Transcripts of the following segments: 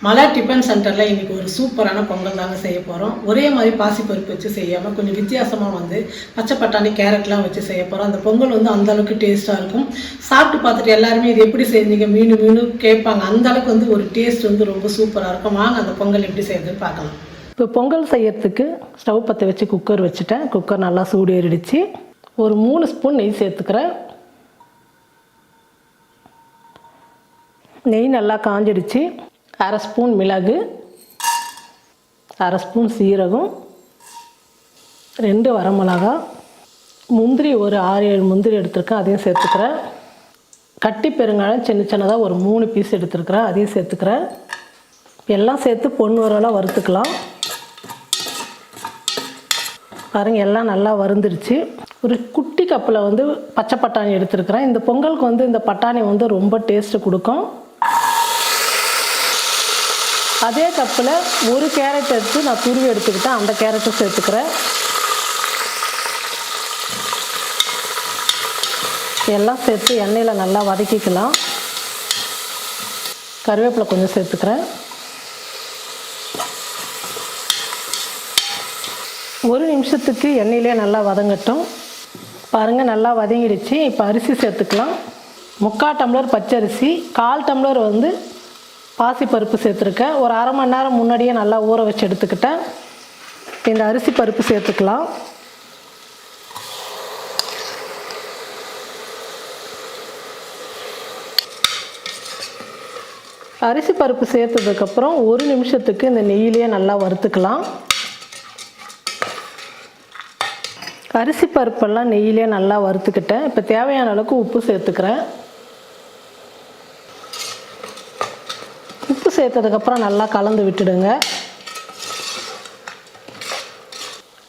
மலா tiffin சென்டரில் இன்றைக்கி ஒரு சூப்பரான பொங்கல் தாங்க செய்ய போகிறோம். ஒரே மாதிரி பாசிப்பருப்பு வச்சு செய்யாமல் கொஞ்சம் வித்தியாசமாக பச்சை பட்டாணி கேரட்லாம் வச்சு செய்ய போகிறோம். அந்த பொங்கல் அந்தளவுக்கு டேஸ்ட்டாக இருக்கும். சாப்பிட்டு பார்த்துட்டு எல்லாருமே இது எப்படி செஞ்சீங்க மீனும் கேட்பாங்க. அந்தளவுக்கு ஒரு டேஸ்ட் ரொம்ப சூப்பராக இருக்கும். வாங்க அந்த பொங்கல் எப்படி செய்யறதுன்னு பார்க்கலாம். இப்போ பொங்கல் செய்யறதுக்கு ஸ்டவ் பற்ற வச்சு குக்கர் வச்சுட்டேன். குக்கர் நல்லா சூடு ஏறிடுச்சு. ஒரு 3 ஸ்பூன் நெய் சேர்த்துக்கிறேன். நெய் நல்லா காஞ்சிடுச்சு. 1/2 ஸ்பூன் மிளகு, 1/2 ஸ்பூன் சீரகம், 2 வரமிளகா, முந்திரி ஒரு 6-7 முந்திரி எடுத்துருக்கேன், அதையும் சேர்த்துக்கிறேன். கட்டி பெருங்காயம் சின்னதாக ஒரு 3 பீஸ் எடுத்துருக்கிறேன், அதையும் சேர்த்துக்கிறேன். எல்லாம் சேர்த்து பொன்னிறமாக வறுத்துக்கலாம். பாருங்கள், எல்லாம் நல்லா வறுந்துருச்சு. ஒரு குட்டி கப்பில் பச்சை பட்டாணி எடுத்துருக்கிறேன். இந்த பொங்கலுக்கு இந்த பட்டாணி ரொம்ப டேஸ்ட்டு கொடுக்கும். அதே கப்பில் ஒரு கேரட் எடுத்து நான் துருவி எடுத்துக்கிட்டேன், அந்த கேரட்டை சேர்த்துக்கிறேன். எல்லாம் சேர்த்து எண்ணெயில் நல்லா வதக்கிக்கலாம். கருவேப்பிலை கொஞ்சம் சேர்த்துக்கிறேன். 1 நிமிஷத்துக்கு எண்ணெயிலே நல்லா வதங்கட்டும். பாருங்கள், நல்லா வதங்கிடுச்சு. இப்போ அரிசி சேர்த்துக்கலாம். 3/4 டம்ளர் பச்சரிசி, 1/4 டம்ளர் பாசிப்பருப்பு சேர்த்துருக்கேன். ஒரு 1/2 மணி நேரம் முன்னாடியே நல்லா ஊற வச்சு எடுத்துக்கிட்டேன். இந்த அரிசி பருப்பு சேர்த்துக்கலாம். அரிசி பருப்பு சேர்த்ததுக்கப்புறம் 1 நிமிஷத்துக்கு இந்த நெய்யிலே நல்லா வறுத்துக்கலாம். அரிசி பருப்பெல்லாம் நெய்யிலே நல்லா வறுத்துக்கிட்டேன். இப்போ தேவையான அளவுக்கு உப்பு சேர்த்துக்கிறேன். உப்பு சேர்த்ததுக்கப்புறம் நல்லா கலந்து விட்டுடுங்க.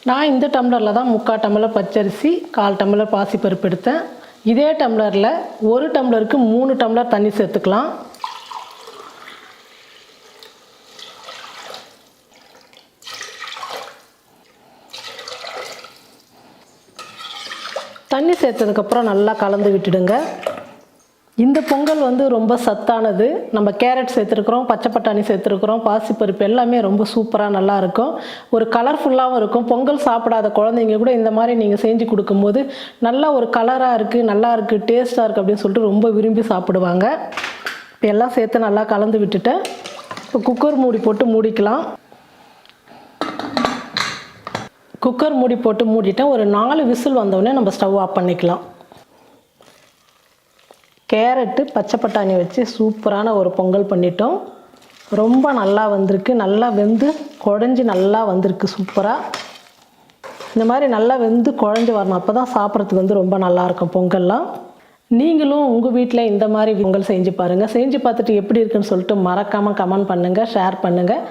நான் இந்த டம்ளரில் தான் 3/4 டம்ளர் பச்சரிசி, 1/4 டம்ளர் பாசிப்பருப்பு எடுத்தேன். இதே டம்ளரில் 1 டம்ளருக்கு 3 டம்ளர் தண்ணி சேர்த்துக்கலாம். தண்ணி சேர்த்ததுக்கப்புறம் நல்லா கலந்து விட்டுடுங்க. இந்த பொங்கல் ரொம்ப சத்தானது. நம்ம கேரட் சேர்த்துருக்குறோம், பச்சை பட்டாணி சேர்த்துருக்குறோம், பாசிப்பருப்பு எல்லாமே ரொம்ப சூப்பராக நல்லா இருக்கும். ஒரு கலர்ஃபுல்லாகவும் இருக்கும். பொங்கல் சாப்பிடாத குழந்தைங்க கூட இந்த மாதிரி நீங்கள் செஞ்சு கொடுக்கும்போது நல்லா ஒரு கலராக இருக்குது, நல்லா இருக்குது, டேஸ்ட்டாக இருக்குது அப்படின்னு சொல்லிட்டு ரொம்ப விரும்பி சாப்பிடுவாங்க. இப்போ எல்லாம் சேர்த்து நல்லா கலந்து விட்டுட்டேன். இப்போ குக்கர் மூடி போட்டு மூடிக்கலாம். குக்கர் மூடி போட்டு மூடிட்டேன். ஒரு 4 விசில் வந்தோடனே நம்ம ஸ்டவ் ஆஃப் பண்ணிக்கலாம். கேரட்டு பச்சை பட்டாணி வச்சு சூப்பரான ஒரு பொங்கல் பண்ணிட்டோம். ரொம்ப நல்லா வந்திருக்கு. நல்லா வெந்து குழஞ்சி நல்லா வந்திருக்கு சூப்பராக. இந்த மாதிரி நல்லா வெந்து குழஞ்சி வரணும். அப்போ தான் சாப்பிட்றதுக்கு ரொம்ப நல்லாயிருக்கும் பொங்கல்லாம். நீங்களும் உங்கள் வீட்டில் இந்த மாதிரி பொங்கல் செஞ்சு பாருங்கள். செஞ்சு பார்த்துட்டு எப்படி இருக்குன்னு சொல்லிட்டு மறக்காமல் கமெண்ட் பண்ணுங்கள், ஷேர் பண்ணுங்கள்.